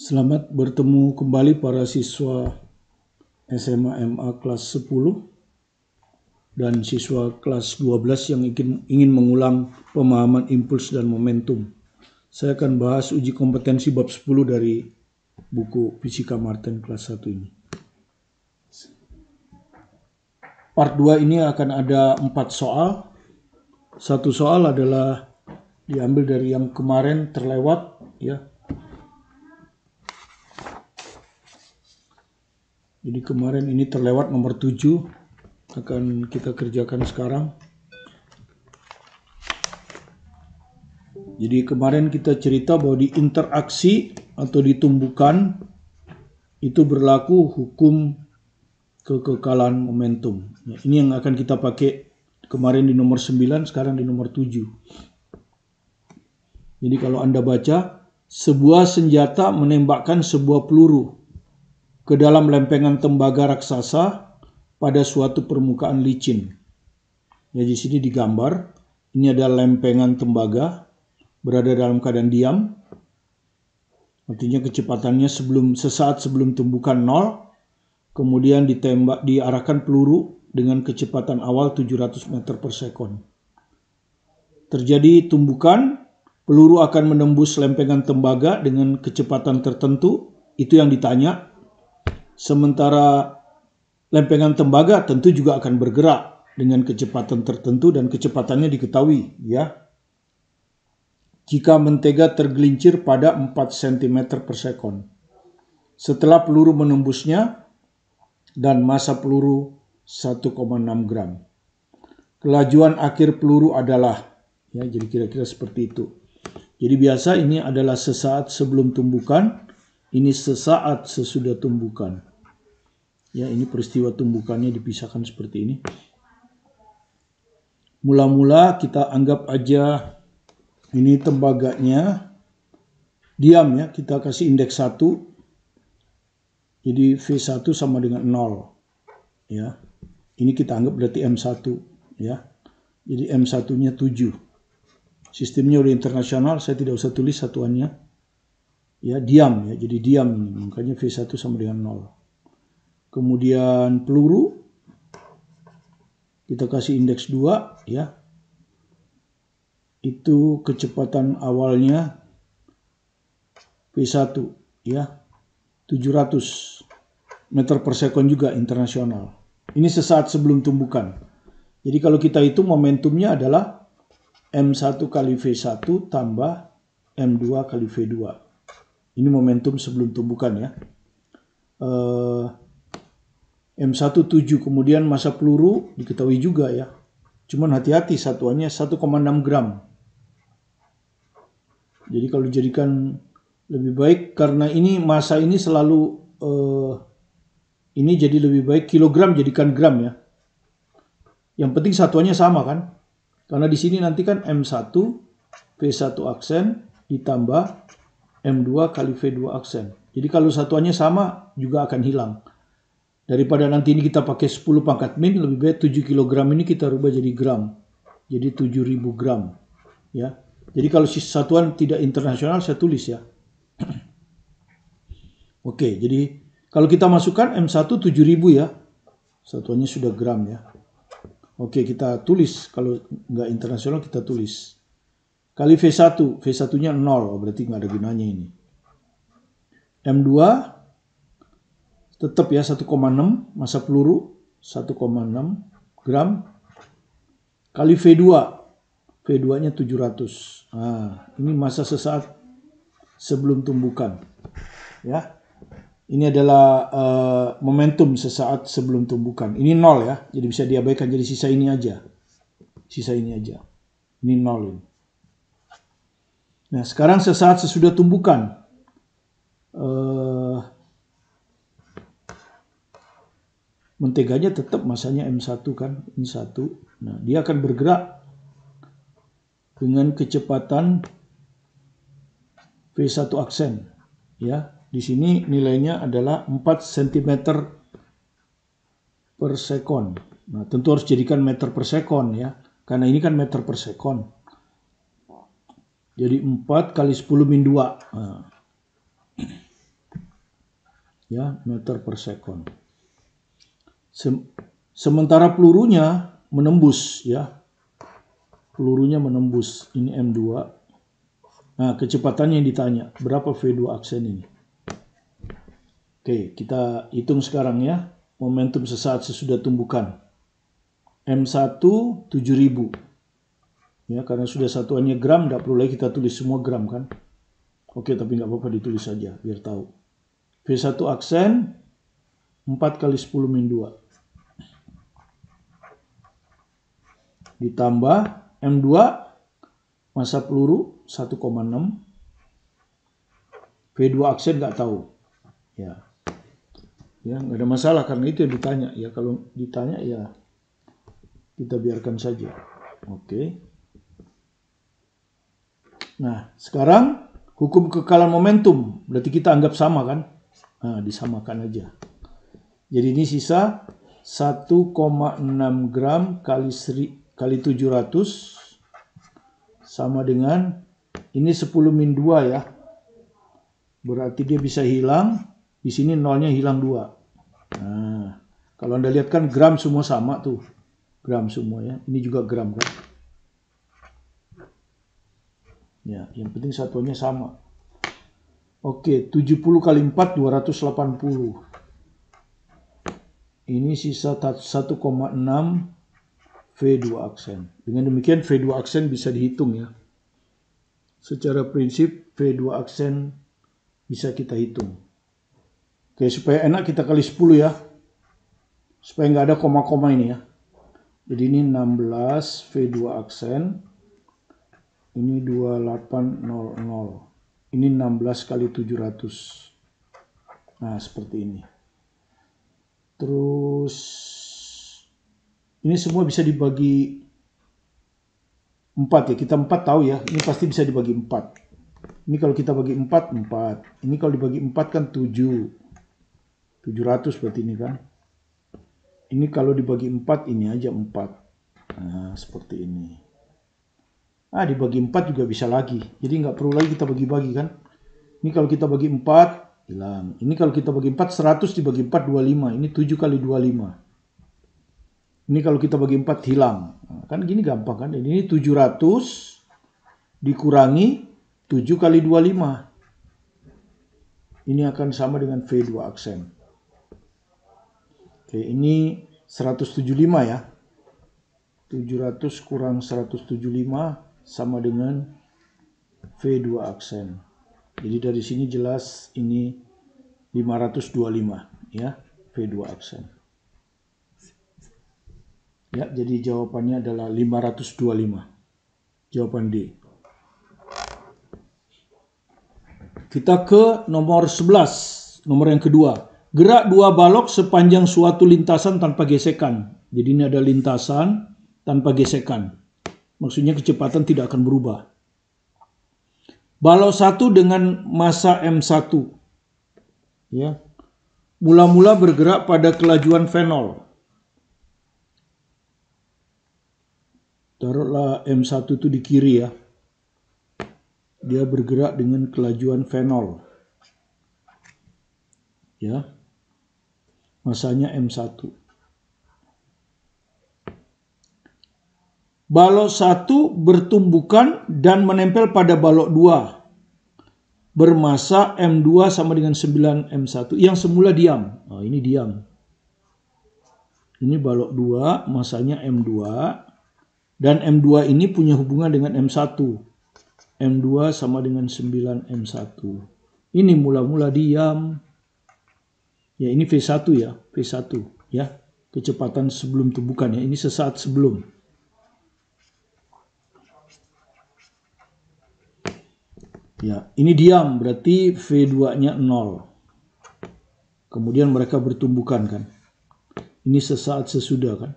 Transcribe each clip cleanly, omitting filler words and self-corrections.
Selamat bertemu kembali para siswa SMA MA kelas 10 dan siswa kelas 12 yang ingin mengulang pemahaman impuls dan momentum. Saya akan bahas uji kompetensi bab 10 dari buku Fisika Martin kelas 1 ini. Part 2 ini akan ada 4 soal. Satu soal adalah diambil dari yang kemarin terlewat, ya. Jadi kemarin ini terlewat nomor 7, akan kita kerjakan sekarang. Jadi kemarin kita cerita bahwa di interaksi atau di tumbukan itu berlaku hukum kekekalan momentum. Nah, ini yang akan kita pakai kemarin di nomor 9, sekarang di nomor 7. Jadi kalau Anda baca, sebuah senjata menembakkan sebuah peluru ke dalam lempengan tembaga raksasa pada suatu permukaan licin. Ya, di sini digambar, ini ada lempengan tembaga berada dalam keadaan diam. Artinya kecepatannya sesaat sebelum tumbukan 0, kemudian diarahkan peluru dengan kecepatan awal 700 meter per sekon. Terjadi tumbukan, peluru akan menembus lempengan tembaga dengan kecepatan tertentu, itu yang ditanya. Sementara lempengan tembaga tentu juga akan bergerak dengan kecepatan tertentu dan kecepatannya diketahui, ya. Jika mentega tergelincir pada 4 cm per sekon. Setelah peluru menembusnya dan massa peluru 1,6 gram. Kelajuan akhir peluru adalah, ya, jadi kira-kira seperti itu. Jadi biasa ini adalah sesaat sebelum tumbukan, ini sesaat sesudah tumbukan. Ya, ini peristiwa tumbukannya dipisahkan seperti ini. Mula-mula kita anggap aja ini tembaganya diam, ya. Kita kasih indeks 1. Jadi V1 sama dengan 0. Ya. Ini kita anggap berarti M1, ya. Jadi M1-nya 7. Sistemnya udah internasional, saya tidak usah tulis satuannya. Ya, diam, ya. Jadi diam ini, makanya V1 sama dengan 0. Kemudian peluru kita kasih indeks 2, ya. Itu kecepatan awalnya V1, ya. 700 meter per sekon juga internasional. Ini sesaat sebelum tumbukan. Jadi kalau kita hitung momentumnya adalah M1 kali V1 tambah M2 kali V2. Ini momentum sebelum tumbukan, ya. M1 7, kemudian massa peluru diketahui juga, ya. Cuman hati-hati, satuannya 1,6 gram. Jadi kalau dijadikan lebih baik, karena ini massa ini selalu ini jadi lebih baik kilogram jadikan gram, ya. Yang penting satuannya sama kan? Karena di sini nanti kan M1 V1 aksen ditambah M2 kali V2 aksen. Jadi kalau satuannya sama juga akan hilang. Daripada nanti ini kita pakai 10 pangkat min, lebih baik 7 kg ini kita rubah jadi gram. Jadi 7.000 gram. Ya. Jadi kalau satuan tidak internasional saya tulis, ya. Oke, jadi kalau kita masukkan M1 7.000, ya. Satuannya sudah gram, ya. Oke, kita tulis. Kalau nggak internasional kita tulis. Kali V1. V1-nya 0, berarti nggak ada gunanya ini. M2 tetap, ya, 1,6, massa peluru 1,6 gram kali V2. V2-nya 700. Nah, ini massa sesaat sebelum tumbukan, ya. Ini adalah momentum sesaat sebelum tumbukan. Ini 0, ya. Jadi bisa diabaikan, jadi sisa ini aja. Sisa ini aja. Ini 0 ini. Nah, sekarang sesaat sesudah tumbukan. Menteganya tetap masanya M1 kan, ini 1. Nah, dia akan bergerak dengan kecepatan V1 aksen, ya. Di sini nilainya adalah 4 cm per sekon. Nah, tentu harus jadikan meter per sekon, ya. Karena ini kan meter per sekon. Jadi 4 kali 10 min 2. Nah. ya, meter per sekon. Sementara pelurunya menembus, ya. Pelurunya menembus. Ini M2. Nah, kecepatannya yang ditanya, berapa V2 aksen ini? Oke, kita hitung sekarang ya. Momentum sesaat sesudah tumbukan. M1 7000. Ya, karena sudah satuannya gram, tidak perlu lagi kita tulis semua gram kan. Oke, tapi nggak apa-apa ditulis saja, biar tahu. V1 aksen 4 kali 10 min 2. Ditambah M2 massa peluru 1,6. V2 aksen nggak tahu. Ya, nggak ada masalah karena itu yang ditanya. Ya, kalau ditanya ya kita biarkan saja. Oke. Nah, sekarang hukum kekekalan momentum. Berarti kita anggap sama kan? Nah, disamakan aja. Jadi ini sisa 1,6 gram kali 700 sama dengan ini 10 min 2 ya. Berarti dia bisa hilang. Di sini nolnya hilang 2. Nah, kalau Anda lihat kan gram semua sama tuh. Gram semua ya. Ini juga gram kan. Ya, yang penting satuannya sama. Oke, 70 kali 4 280. Ini sisa 1,6 V2 aksen. Dengan demikian V2 aksen bisa dihitung ya. Secara prinsip V2 aksen bisa kita hitung. Oke, supaya enak kita kali 10 ya. Supaya nggak ada koma-koma ini ya. Jadi ini 16 V2 aksen. Ini 2800. Ini 16 kali 700. Nah, seperti ini. Terus ini semua bisa dibagi 4 ya. Kita 4 tahu ya. Ini pasti bisa dibagi 4. Ini kalau kita bagi 4, 4. Ini kalau dibagi 4 kan 7. 700 berarti ini kan. Ini kalau dibagi 4 ini aja 4. Nah, seperti ini. Ah, dibagi 4 juga bisa lagi. Jadi nggak perlu lagi kita bagi-bagi kan. Ini kalau kita bagi 4, hilang. Ini kalau kita bagi 4, 100 dibagi 4, 25. Ini 7 kali 25. Ini kalau kita bagi 4, hilang. Nah, kan gini gampang kan. Ini 700 dikurangi 7 kali 25. Ini akan sama dengan V2 aksen. Oke, ini 175 ya. 700 kurang 175 sama dengan V2 aksen. Jadi dari sini jelas ini 525 ya, V2 aksen. Ya, jadi jawabannya adalah 525. Jawaban D. Kita ke nomor 11, nomor yang kedua. Gerak 2 balok sepanjang suatu lintasan tanpa gesekan. Jadi ini ada lintasan tanpa gesekan. Maksudnya kecepatan tidak akan berubah. Balok 1 dengan massa M1. Ya. Mula-mula bergerak pada kelajuan V0. Taruhlah M1 itu di kiri ya. Dia bergerak dengan kelajuan V0. Ya. Masanya M1. Balok 1 bertumbukan dan menempel pada balok 2. Bermassa M2 sama dengan 9 M1. Yang semula diam. Oh, ini diam. Ini balok 2, massanya M2. Dan M2 ini punya hubungan dengan M1. M2 sama dengan 9 M1. Ini mula-mula diam. Ya, ini V1 ya. V1 ya. Kecepatan sebelum tumbukan ya. Ini sesaat sebelum. Ya, ini diam berarti V2-nya 0. Kemudian mereka bertumbukan kan. Ini sesaat sesudah kan.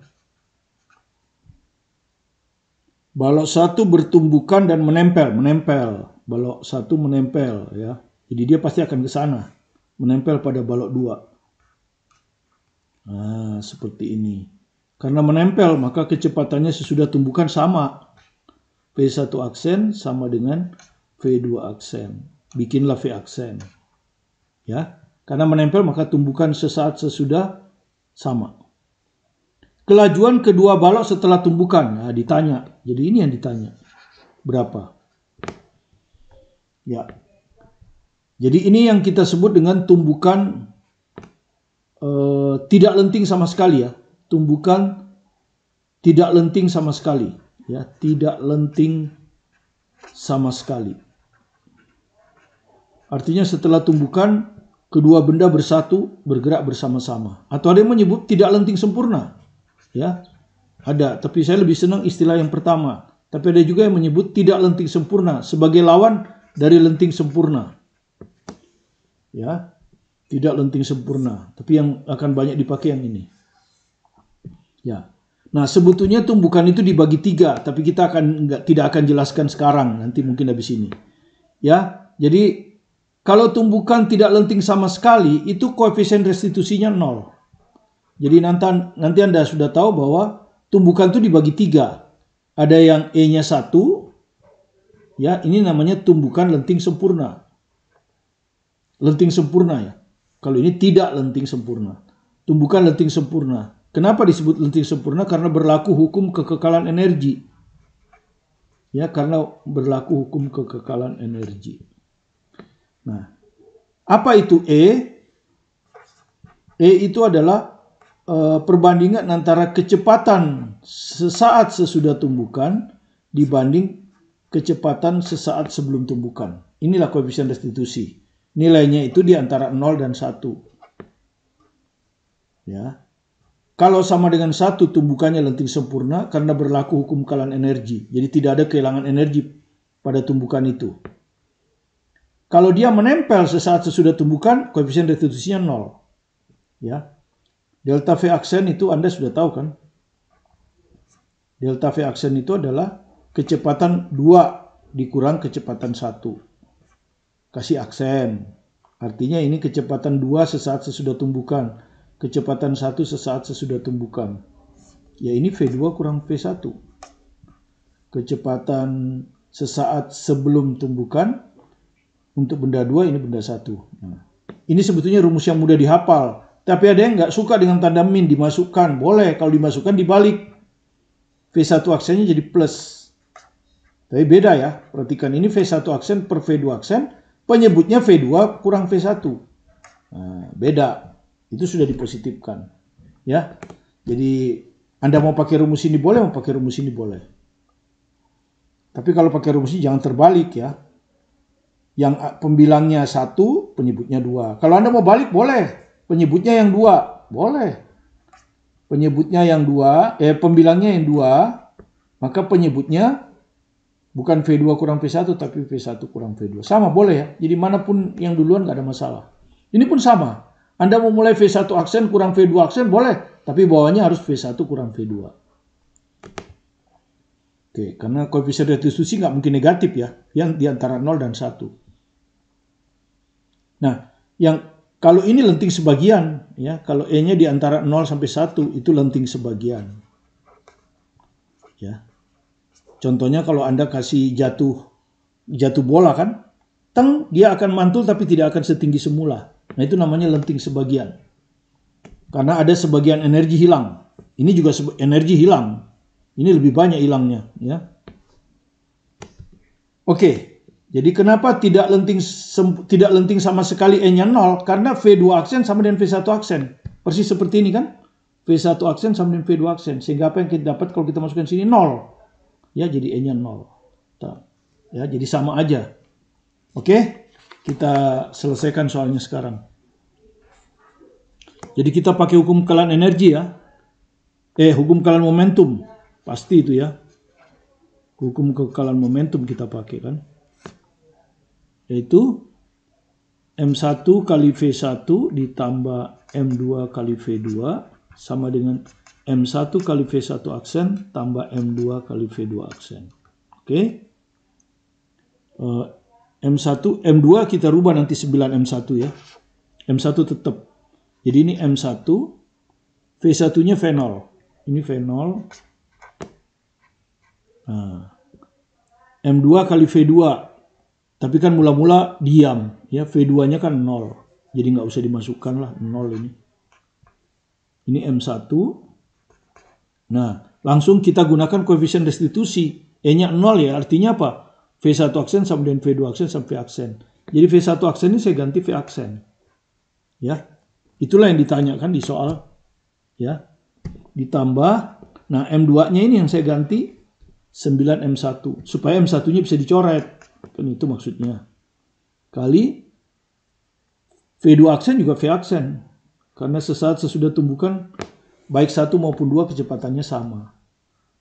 Balok 1 bertumbukan dan menempel. Balok 1 menempel ya. Jadi dia pasti akan ke sana. Menempel pada balok 2. Nah, seperti ini. Karena menempel maka kecepatannya sesudah tumbukan sama. V1 aksen sama dengan V2 aksen. Bikinlah V aksen. Ya. Karena menempel maka tumbukan sesaat sesudah sama. Kelajuan kedua balok setelah tumbukan. Nah, ditanya. Jadi ini yang ditanya. Berapa? Ya. Jadi ini yang kita sebut dengan tumbukan tidak lenting sama sekali ya. Tumbukan tidak lenting sama sekali. Ya, tidak lenting sama sekali. Artinya setelah tumbukan kedua benda bersatu, bergerak bersama-sama. Atau ada yang menyebut tidak lenting sempurna. Ya, ada. Tapi saya lebih senang istilah yang pertama. Tapi ada juga yang menyebut tidak lenting sempurna sebagai lawan dari lenting sempurna. Ya, tidak lenting sempurna. Tapi yang akan banyak dipakai yang ini. Ya. Nah, sebetulnya tumbukan itu dibagi 3, tapi kita tidak akan jelaskan sekarang. Nanti mungkin habis ini. Ya, jadi kalau tumbukan tidak lenting sama sekali, itu koefisien restitusinya 0. Jadi nanti Anda sudah tahu bahwa tumbukan itu dibagi 3. Ada yang E-nya 1, ya ini namanya tumbukan lenting sempurna. Lenting sempurna ya. Kalau ini tidak lenting sempurna. Tumbukan lenting sempurna. Kenapa disebut lenting sempurna? Karena berlaku hukum kekekalan energi. Ya, karena berlaku hukum kekekalan energi. Nah, apa itu E? E itu adalah perbandingan antara kecepatan sesaat sesudah tumbukan dibanding kecepatan sesaat sebelum tumbukan. Inilah koefisien restitusi. Nilainya itu di antara 0 dan 1. Ya. Kalau sama dengan 1, tumbukannya lenting sempurna karena berlaku hukum kekekalan energi. Jadi tidak ada kehilangan energi pada tumbukan itu. Kalau dia menempel sesaat sesudah tumbukan, koefisien restitusinya 0. Ya. Delta V aksen itu Anda sudah tahu kan? Delta V aksen itu adalah kecepatan 2 dikurang kecepatan 1. Kasih aksen. Artinya ini kecepatan 2 sesaat sesudah tumbukan. Kecepatan 1 sesaat sesudah tumbukan. Ya ini V2 kurang V1. Kecepatan sesaat sebelum tumbukan. Untuk benda 2 ini benda 1. Nah, ini sebetulnya rumus yang mudah dihafal. Tapi ada yang nggak suka dengan tanda min dimasukkan. Boleh kalau dimasukkan dibalik. V1 aksennya jadi plus. Tapi beda ya. Perhatikan ini V1 aksen per V2 aksen. Penyebutnya V2 kurang V1. Nah, beda. Itu sudah dipositifkan. Ya. Jadi Anda mau pakai rumus ini boleh, mau pakai rumus ini boleh. Tapi kalau pakai rumus ini jangan terbalik ya. Yang pembilangnya 1, penyebutnya 2. Kalau Anda mau balik, boleh. Penyebutnya yang 2, boleh. Penyebutnya yang 2, pembilangnya yang 2, maka penyebutnya bukan V2 kurang V1, tapi V1 kurang V2. Sama, boleh ya. Jadi manapun yang duluan nggak ada masalah. Ini pun sama. Anda mau mulai V1 aksen kurang V2 aksen, boleh. Tapi bawahnya harus V1 kurang V2. Oke, karena koefisien restitusi nggak mungkin negatif ya. Yang di antara 0 dan 1. Nah, kalau ini lenting sebagian, ya, kalau E-nya di antara 0 sampai 1 itu lenting sebagian. Ya. Contohnya kalau Anda kasih jatuh bola kan, dia akan mantul tapi tidak akan setinggi semula. Nah, itu namanya lenting sebagian. Karena ada sebagian energi hilang. Ini juga energi hilang. Ini lebih banyak hilangnya, ya. Oke. Jadi kenapa tidak lenting sama sekali E-nya 0? Karena V2 aksen sama dengan V1 aksen. Persis seperti ini kan? V1 aksen sama dengan V2 aksen. Sehingga apa yang kita dapat kalau kita masukkan sini 0. Ya, jadi E-nya 0. Ya, jadi sama aja. Oke? Kita selesaikan soalnya sekarang. Jadi kita pakai hukum kekekalan energi ya. Hukum kekekalan momentum. Pasti itu ya. Hukum kekekalan momentum kita pakai kan. Yaitu M1 kali V1 ditambah M2 kali V2 sama dengan M1 kali V1 aksen tambah M2 kali V2 aksen. Oke. M1, M2 kita rubah nanti 9 M1 ya. M1 tetap. Jadi ini M1, V1-nya V0. Ini V0. Nah, M2 kali V2. Tapi kan mula-mula diam, ya V2-nya kan 0. Jadi nggak usah dimasukkan lah 0 ini. Ini M1. Nah, langsung kita gunakan koefisien restitusi. E-nya 0 ya, artinya apa? V1 aksen sama dengan V2 aksen sama V aksen. Jadi V1 aksen ini saya ganti V aksen. Ya, itulah yang ditanyakan di soal. Ya, ditambah, nah M2-nya ini yang saya ganti 9M1. Supaya M1-nya bisa dicoret. Kan itu maksudnya. Kali V2 aksen juga V aksen. Karena sesaat sesudah tumbukan, baik 1 maupun 2 kecepatannya sama.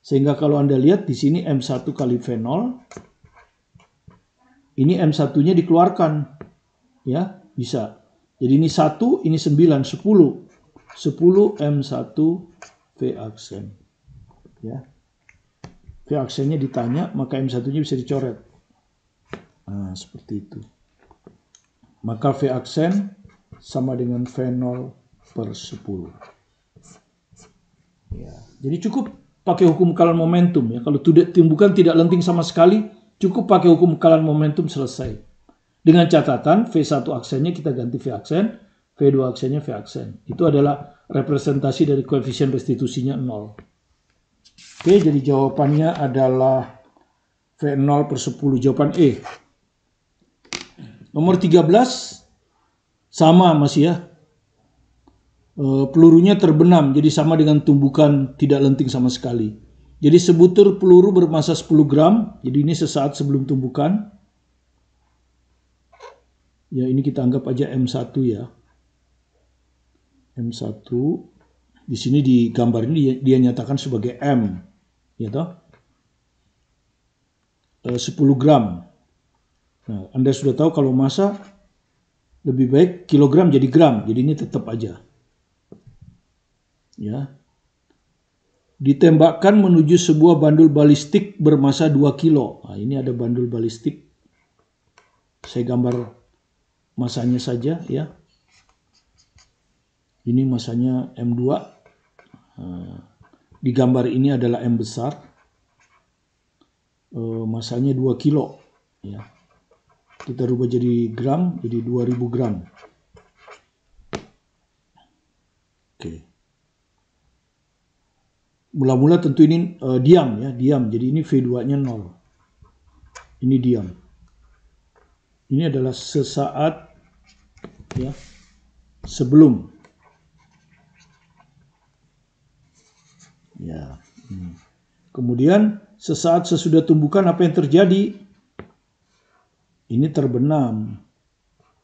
Sehingga kalau Anda lihat di sini M1 kali V0, ini M1-nya dikeluarkan. Ya, bisa. Jadi ini 1, ini 9, 10. 10 M1 V aksen. Ya. V aksennya ditanya, maka M1-nya bisa dicoret. Nah, seperti itu. Maka V aksen sama dengan V0 per 10. Ya. Jadi cukup pakai hukum kekalahan momentum ya. Kalau tumbukan tidak lenting sama sekali, cukup pakai hukum kekalahan momentum selesai. Dengan catatan V1 aksennya kita ganti V aksen, V2 aksennya V aksen. Itu adalah representasi dari koefisien restitusinya 0. Oke, jadi jawabannya adalah V0 per 10, jawaban E. Nomor 13 sama masih ya. Pelurunya terbenam, jadi sama dengan tumbukan tidak lenting sama sekali. Jadi sebutir peluru bermasa 10 gram, jadi ini sesaat sebelum tumbukan. Ya, ini kita anggap aja M1 ya. M1, di sini di gambar ini dia nyatakan sebagai M, ya toh? 10 gram. Nah, Anda sudah tahu kalau massa lebih baik kilogram jadi gram, jadi ini tetap aja. Ya. Ditembakkan menuju sebuah bandul balistik bermassa 2 kilo. Nah, ini ada bandul balistik. Saya gambar masanya saja ya. Ini masanya M2. Di gambar ini adalah M besar. Masanya 2 kilo ya. Kita rubah jadi gram, jadi 2000 gram. Oke. Mula-mula tentu ini diam ya, diam. Jadi ini V2-nya 0. Ini diam. Ini adalah sesaat ya sebelum. Ya. Kemudian sesaat sesudah tumbukan apa yang terjadi? Ini terbenam.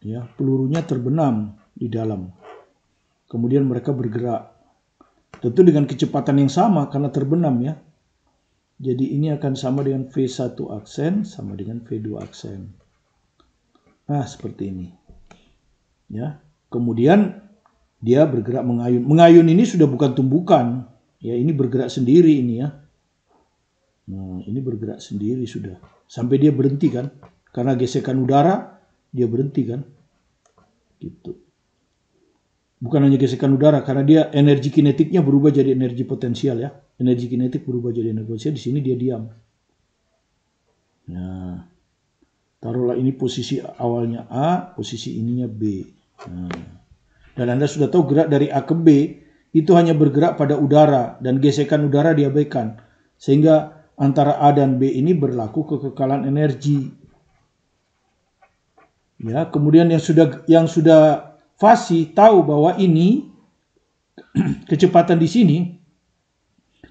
Ya, pelurunya terbenam di dalam. Kemudian mereka bergerak. Tentu dengan kecepatan yang sama karena terbenam ya. Jadi ini akan sama dengan V1 aksen sama dengan V2 aksen. Nah, seperti ini. Ya. Kemudian dia bergerak mengayun. Mengayun ini sudah bukan tumbukan. Ya, ini bergerak sendiri ini ya. Nah, ini bergerak sendiri sudah. Sampai dia berhenti kan. Karena gesekan udara, dia berhenti kan. Gitu. Bukan hanya gesekan udara, karena dia energi kinetiknya berubah jadi energi potensial ya. Energi kinetik berubah jadi energi potensial, di sini dia diam. Nah, taruhlah ini posisi awalnya A, posisi ininya B. Nah, dan Anda sudah tahu gerak dari A ke B, itu hanya bergerak pada udara, dan gesekan udara diabaikan. Sehingga antara A dan B ini berlaku kekekalan energi. Ya, kemudian yang sudah fasih tahu bahwa ini kecepatan di sini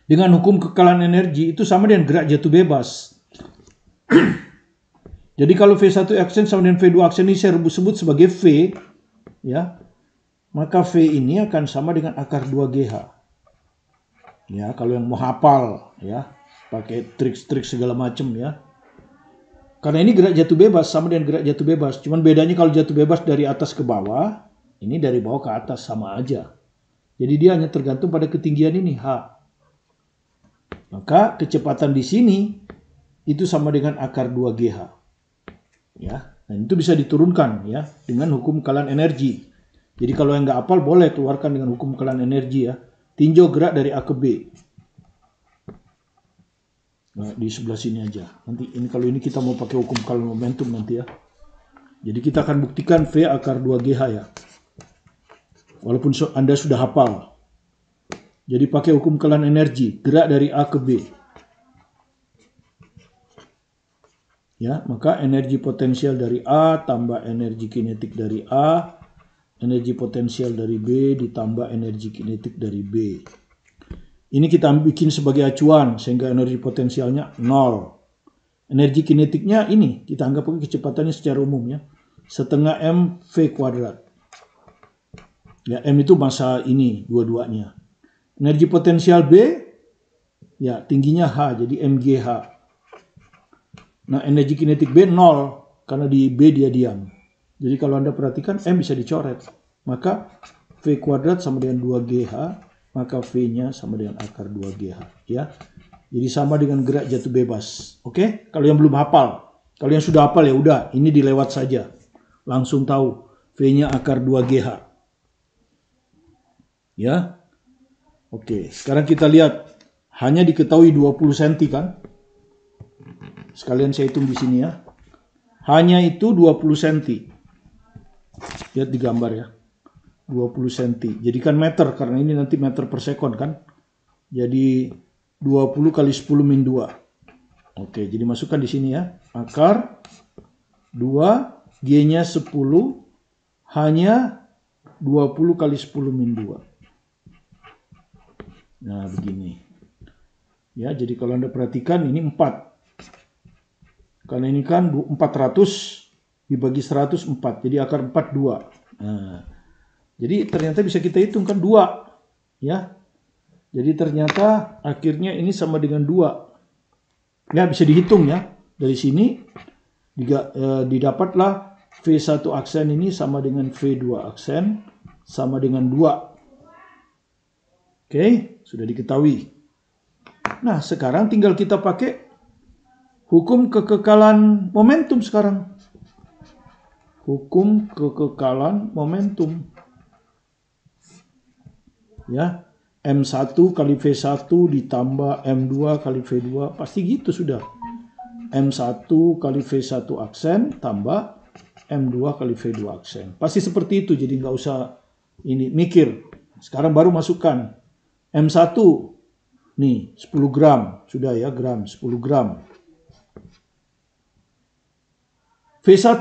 dengan hukum kekekalan energi itu sama dengan gerak jatuh bebas. Jadi kalau V1 aksen sama dengan V2 aksen ini saya sebut sebagai V, ya, maka V ini akan sama dengan akar 2GH. Ya, kalau yang mau hafal, ya, pakai trik-trik segala macam ya. Karena ini gerak jatuh bebas sama dengan gerak jatuh bebas. Cuman bedanya kalau jatuh bebas dari atas ke bawah, ini dari bawah ke atas sama aja. Jadi dia hanya tergantung pada ketinggian ini H. Maka kecepatan di sini itu sama dengan akar 2GH. Ya, dan itu bisa diturunkan ya dengan hukum kekalahan energi. Jadi kalau yang nggak hafal boleh keluarkan dengan hukum kekalahan energi ya. Tinjau gerak dari A ke B. Nah, di sebelah sini aja. Nanti ini kalau ini kita mau pakai hukum kekalahan momentum nanti ya. Jadi kita akan buktikan V akar 2GH ya. Walaupun Anda sudah hafal. Jadi pakai hukum kelan energi, gerak dari A ke B. Ya, maka energi potensial dari A tambah energi kinetik dari A, energi potensial dari B ditambah energi kinetik dari B. Ini kita bikin sebagai acuan sehingga energi potensialnya 0. Energi kinetiknya ini kita anggap kecepatannya secara umum ya, setengah m v kuadrat. Ya, m itu massa ini dua-duanya. Energi potensial B ya tingginya H, jadi mgh. Nah, energi kinetik B 0 karena di B dia diam. Jadi kalau Anda perhatikan m bisa dicoret. Maka v kuadrat sama dengan 2gh, maka v-nya sama dengan akar 2gh ya. Jadi sama dengan gerak jatuh bebas. Oke? Kalau yang belum hafal, kalau yang sudah hafal ya udah, ini dilewat saja. Langsung tahu v-nya akar 2gh. Ya. Oke, sekarang kita lihat hanya diketahui 20 cm kan? Sekalian saya hitung di sini ya. Hanya itu 20 cm. Lihat di gambar ya. 20 cm. Jadikan meter karena ini nanti meter per sekon kan. Jadi 20 kali 10 min 2. Oke, jadi masukkan di sini ya. Akar 2, G-nya 10, hanya 20 kali 10 min 2. Nah, begini. Ya, jadi kalau Anda perhatikan ini 4. Karena ini kan 400 dibagi 100 4. Jadi akar 4 2. Nah, jadi ternyata bisa kita hitung kan 2. Ya. Jadi ternyata akhirnya ini sama dengan 2. Ya, bisa dihitung ya. Dari sini didapatlah V1 aksen ini sama dengan V2 aksen sama dengan 2. Oke, sudah diketahui. Nah, sekarang tinggal kita pakai hukum kekekalan momentum sekarang. Hukum kekekalan momentum. Ya. M1 kali V1 ditambah M2 kali V2. Pasti gitu sudah. M1 kali V1 aksen tambah M2 kali V2 aksen. Pasti seperti itu. Jadi nggak usah ini mikir. Sekarang baru masukkan. M1 nih 10 gram. Sudah ya gram. 10 gram. V1.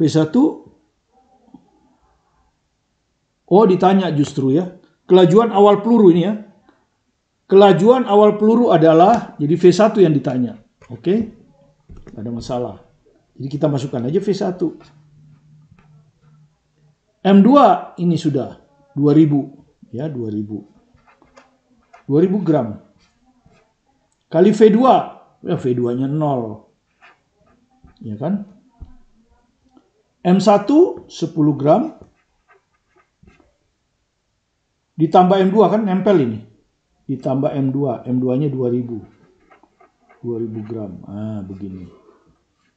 V1 oh, ditanya justru ya. Kelajuan awal peluru ini ya. Kelajuan awal peluru adalah, jadi V1 yang ditanya. Oke? Tidak ada masalah. Jadi kita masukkan aja V1. M2 ini sudah 2000. Ya, 2000. 2000 gram. Kali V2. Ya, V2-nya 0. Ya kan? M1 10 gram. Ditambah M2 kan nempel ini. Ditambah M2. M2-nya 2000. 2000 gram. Ah, begini.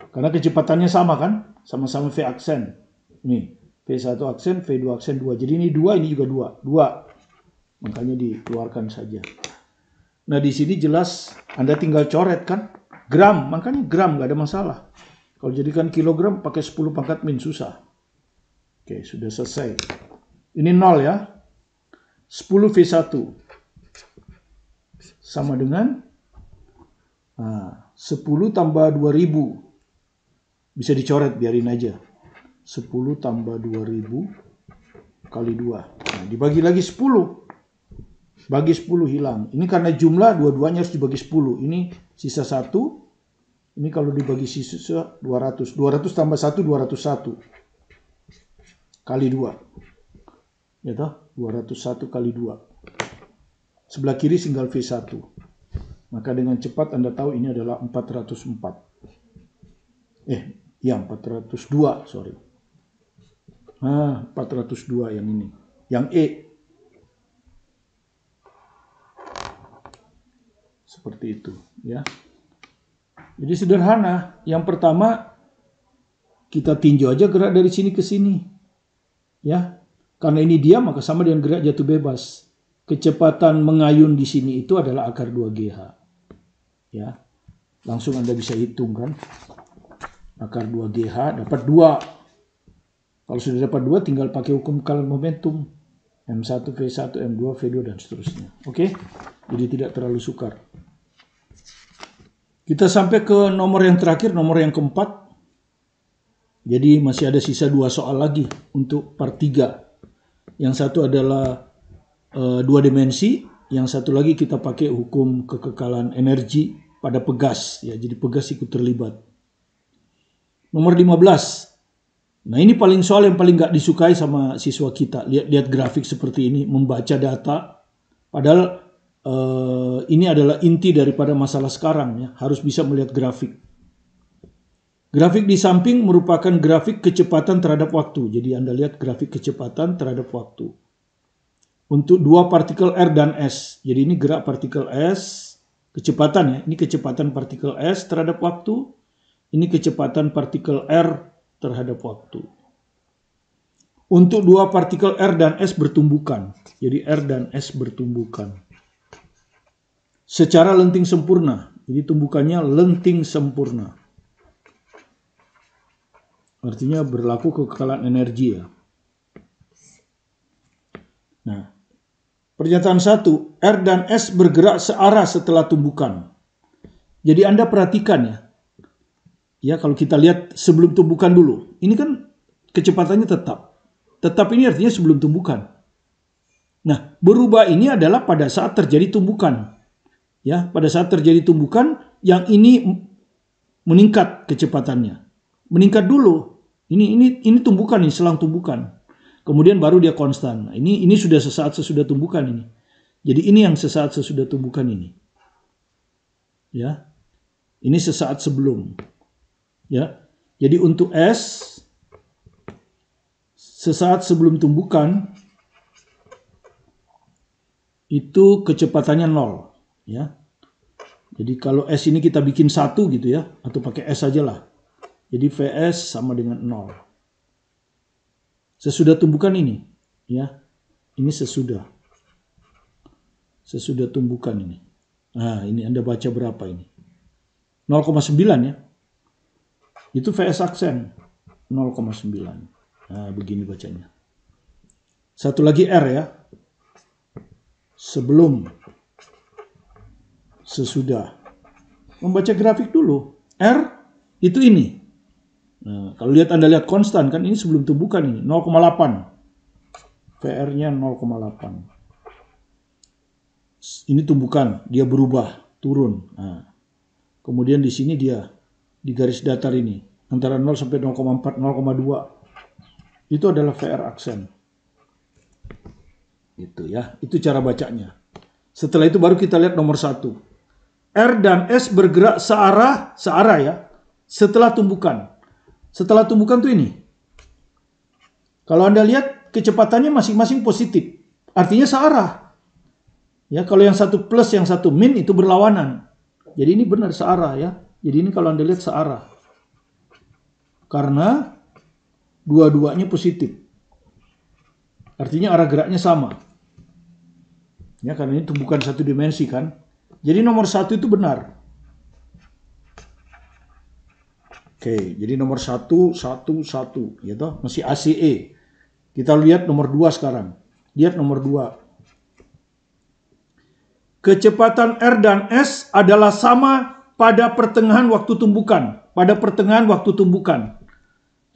Karena kecepatannya sama kan? Sama-sama V aksen. Nih, V1 aksen, V2 aksen 2. Jadi ini 2, ini juga 2. 2. Makanya dikeluarkan saja. Nah, di sini jelas Anda tinggal coret kan? Gram, makanya gram nggak ada masalah. Kalau jadikan kilogram pakai 10 pangkat min susah. Oke, sudah selesai. Ini 0 ya. 10 V1 sama dengan 10 tambah 2000. Bisa dicoret, biarin aja. 10 tambah 2000 kali 2. Nah, dibagi lagi 10. Bagi 10 hilang. Ini karena jumlah dua-duanya harus dibagi 10. Ini sisa 1. Ini kalau dibagi sisa 200. 200 tambah 1, 201. Kali 2. Ya toh? 201 kali 2. Sebelah kiri tinggal V1. Maka dengan cepat Anda tahu ini adalah 404. Ya 402, sorry. 402 yang ini. Yang E. Seperti itu, ya. Jadi sederhana. Yang pertama, kita tinjau aja gerak dari sini ke sini. Ya. Karena ini diam, maka sama dengan gerak jatuh bebas. Kecepatan mengayun di sini itu adalah akar 2GH. Ya. Langsung Anda bisa hitung kan. Akar 2GH dapat 2. Kalau sudah dapat 2 tinggal pakai hukum kekalahan momentum. M1 V1, M2 V2 dan seterusnya. Oke? Jadi tidak terlalu sukar. Kita sampai ke nomor yang terakhir, nomor yang keempat. Jadi masih ada sisa 2 soal lagi untuk part 3. Yang satu adalah 2 dimensi, yang satu lagi kita pakai hukum kekekalan energi pada pegas. Ya, jadi pegas ikut terlibat. Nomor 15. Nah, ini soal yang paling gak disukai sama siswa kita. Lihat grafik seperti ini, membaca data. Padahal ini adalah inti daripada masalah sekarang, ya. Harus bisa melihat grafik. Grafik di samping merupakan grafik kecepatan terhadap waktu. Jadi Anda lihat grafik kecepatan terhadap waktu. Untuk 2 partikel R dan S. Jadi ini gerak partikel S, kecepatan ya. Ini kecepatan partikel S terhadap waktu. Ini kecepatan partikel R terhadap waktu. Untuk 2 partikel R dan S bertumbukan. Jadi R dan S bertumbukan secara lenting sempurna. Jadi tumbukannya lenting sempurna. Artinya berlaku kekekalan energi ya. Nah, pernyataan 1, R dan S bergerak searah setelah tumbukan. Jadi Anda perhatikan ya. Ya, kalau kita lihat sebelum tumbukan dulu. Ini kan kecepatannya tetap. Tetap ini artinya sebelum tumbukan. Nah, berubah ini adalah pada saat terjadi tumbukan. Ya, pada saat terjadi tumbukan yang ini meningkat kecepatannya. Meningkat dulu. Ini tumbukan nih, selang tumbukan. Kemudian baru dia konstan. Nah, ini sudah sesaat sesudah tumbukan ini. Jadi ini yang sesaat sesudah tumbukan ini. Ya. Ini sesaat sebelum. Ya. Jadi untuk S sesaat sebelum tumbukan itu kecepatannya 0. Ya, jadi kalau S ini kita bikin 1 gitu ya, atau pakai S saja lah. Jadi VS sama dengan 0. Sesudah tumbukan ini, ya, ini sesudah tumbukan ini. Nah, ini Anda baca berapa ini? 0,9 ya. Itu VS aksen 0,9. Nah, begini bacanya. Satu lagi R ya. Sebelum, sesudah. Membaca grafik dulu. R itu ini. Nah, kalau Anda lihat konstan kan, ini sebelum tumbukan ini 0,8. VR-nya 0,8. Ini tumbukan, dia berubah, turun. Nah, kemudian di sini dia di garis datar ini antara 0 sampai 0,4, 0,2. Itu adalah VR aksen. Itu ya, itu cara bacanya. Setelah itu baru kita lihat nomor 1. R dan S bergerak searah ya, setelah tumbukan. Setelah tumbukan tuh ini. Kalau Anda lihat kecepatannya masing-masing positif. Artinya searah. Ya, kalau yang satu plus, yang satu min itu berlawanan. Jadi ini benar searah ya. Jadi ini kalau Anda lihat searah. Karena dua-duanya positif. Artinya arah geraknya sama. Ya, karena ini bukan satu dimensi kan. Jadi nomor 1 itu benar. Oke, jadi nomor 1, gitu. Masih ACE. Kita lihat nomor 2 sekarang. Lihat nomor 2. Kecepatan R dan S adalah sama pada pertengahan waktu tumbukan. Pada pertengahan waktu tumbukan.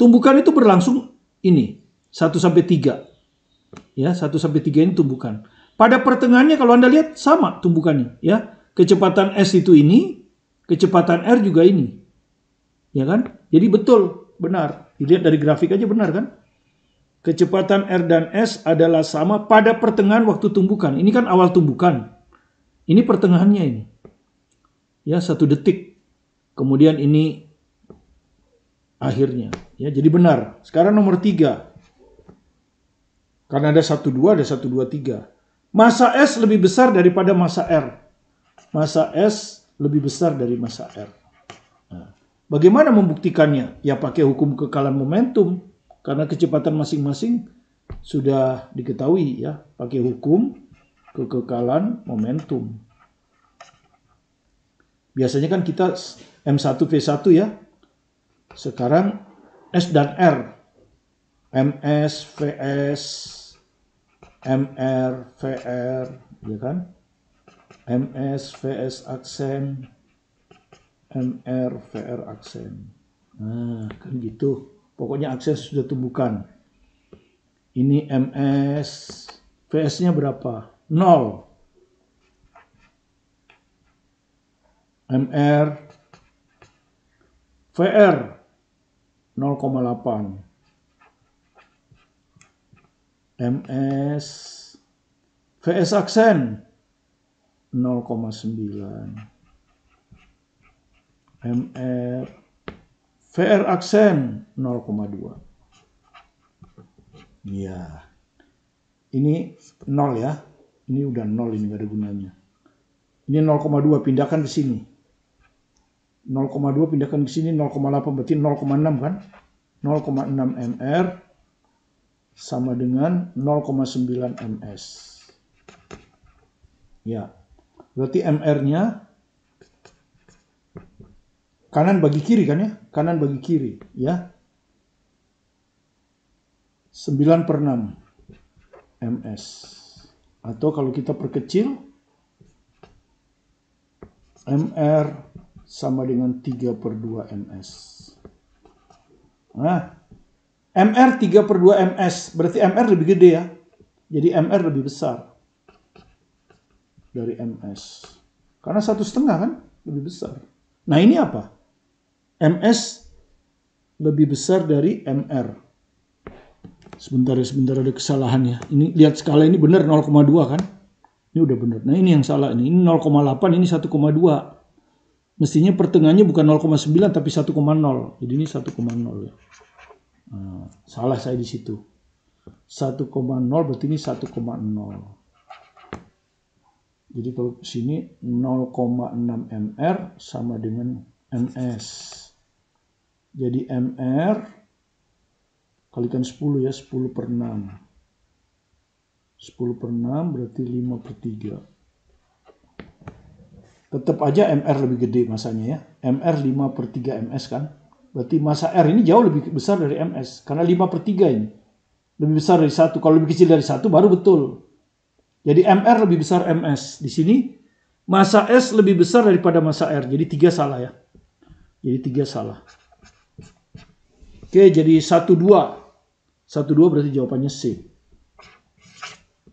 Tumbukan itu berlangsung ini, 1 sampai 3. Ya, 1 sampai 3 ini tumbukan. Pada pertengahannya kalau Anda lihat sama tumbukannya, ya. Kecepatan S itu ini, kecepatan R juga ini. Ya kan? Jadi betul, benar. Dilihat dari grafik aja benar kan? Kecepatan R dan S adalah sama pada pertengahan waktu tumbukan. Ini kan awal tumbukan. Ini pertengahannya ini. Ya, 1 detik. Kemudian ini akhirnya. Ya, jadi benar. Sekarang nomor 3. Karena ada 1,2, ada 1,2,3. Massa S lebih besar daripada massa R. Massa S lebih besar dari massa R. Nah, bagaimana membuktikannya? Ya pakai hukum kekekalan momentum. Karena kecepatan masing-masing sudah diketahui ya. Pakai hukum kekekalan momentum. Biasanya kan kita M1 V1 ya. Sekarang S dan R. MS, VS, MR, VR, ya kan? MS, VS aksen, MR, VR aksen. Nah, kan gitu. Pokoknya aksen sudah tumbukan. Ini MS, VS-nya berapa? 0. MR, VR 0,8. MS, VS aksen 0,9. MR, VR aksen 0,2. Ya, ini 0 ya. Ini udah 0, ini nggak ada gunanya. Ini 0,2, pindahkan ke sini. 0,2 pindahkan ke sini, 0,8 berarti 0,6 kan? 0,6 MR sama dengan 0,9 MS. Ya, berarti MR-nya kanan bagi kiri kan ya? Kanan bagi kiri ya. 9/6 MS. Atau kalau kita perkecil, MR sama dengan 3/2 MS. Nah, MR 3/2 MS, berarti MR lebih gede ya. Jadi MR lebih besar dari MS. Karena 1,5 kan, lebih besar. Nah ini apa? MS lebih besar dari MR. Sebentar ada kesalahan ya. Ini lihat skala ini benar 0,2 kan? Ini udah benar. Nah ini yang salah ini. Ini 0,8, ini 1,2. Mestinya pertengahannya bukan 0,9 tapi 1,0. Jadi ini 1,0 ya. Nah, salah saya di situ. 1,0 berarti ini 1,0. Jadi kalau sini 0,6 MR sama dengan MS. Jadi MR kalikan 10 ya, 10/6. 10/6 berarti 5/3. Tetap aja MR lebih gede masanya ya. MR 5/3 MS kan. Berarti massa R ini jauh lebih besar dari MS. Karena 5/3 ini. Lebih besar dari 1. Kalau lebih kecil dari 1 baru betul. Jadi MR lebih besar MS. Di sini massa S lebih besar daripada massa R. Jadi 3 salah ya. Jadi 3 salah. Oke, jadi 1,2. 1,2 berarti jawabannya C.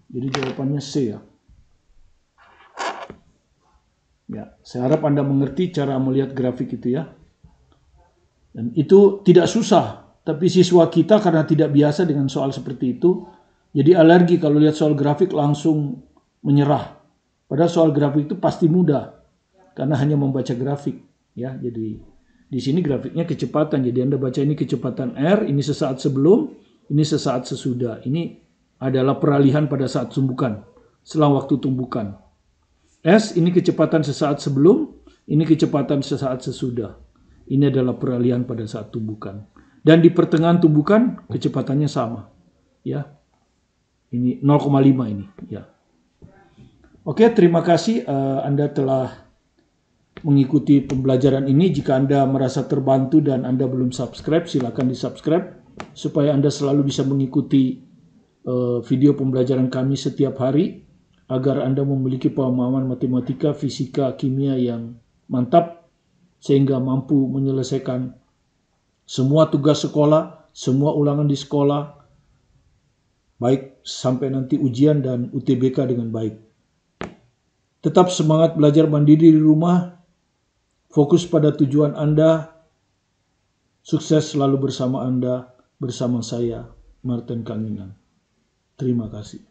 Jadi jawabannya C ya. Ya, saya harap Anda mengerti cara melihat grafik itu ya. Dan itu tidak susah, tapi siswa kita karena tidak biasa dengan soal seperti itu, jadi alergi kalau lihat soal grafik langsung menyerah. Padahal soal grafik itu pasti mudah, karena hanya membaca grafik. Ya, jadi di sini grafiknya kecepatan, jadi Anda baca ini kecepatan R, ini sesaat sebelum, ini sesaat sesudah. Ini adalah peralihan pada saat tumbukan, selang waktu tumbukan. S ini kecepatan sesaat sebelum, ini kecepatan sesaat sesudah. Ini adalah peralihan pada saat tumbukan. Dan di pertengahan tumbukan kecepatannya sama. Ya. Ini 0,5 ini, ya. Oke, terima kasih Anda telah mengikuti pembelajaran ini. Jika Anda merasa terbantu dan Anda belum subscribe, silakan di-subscribe supaya Anda selalu bisa mengikuti video pembelajaran kami setiap hari agar Anda memiliki pemahaman matematika, fisika, kimia yang mantap sehingga mampu menyelesaikan semua tugas sekolah, semua ulangan di sekolah, baik sampai nanti ujian dan UTBK dengan baik. Tetap semangat belajar mandiri di rumah, fokus pada tujuan Anda, sukses selalu bersama Anda, bersama saya, Martin Kanginan. Terima kasih.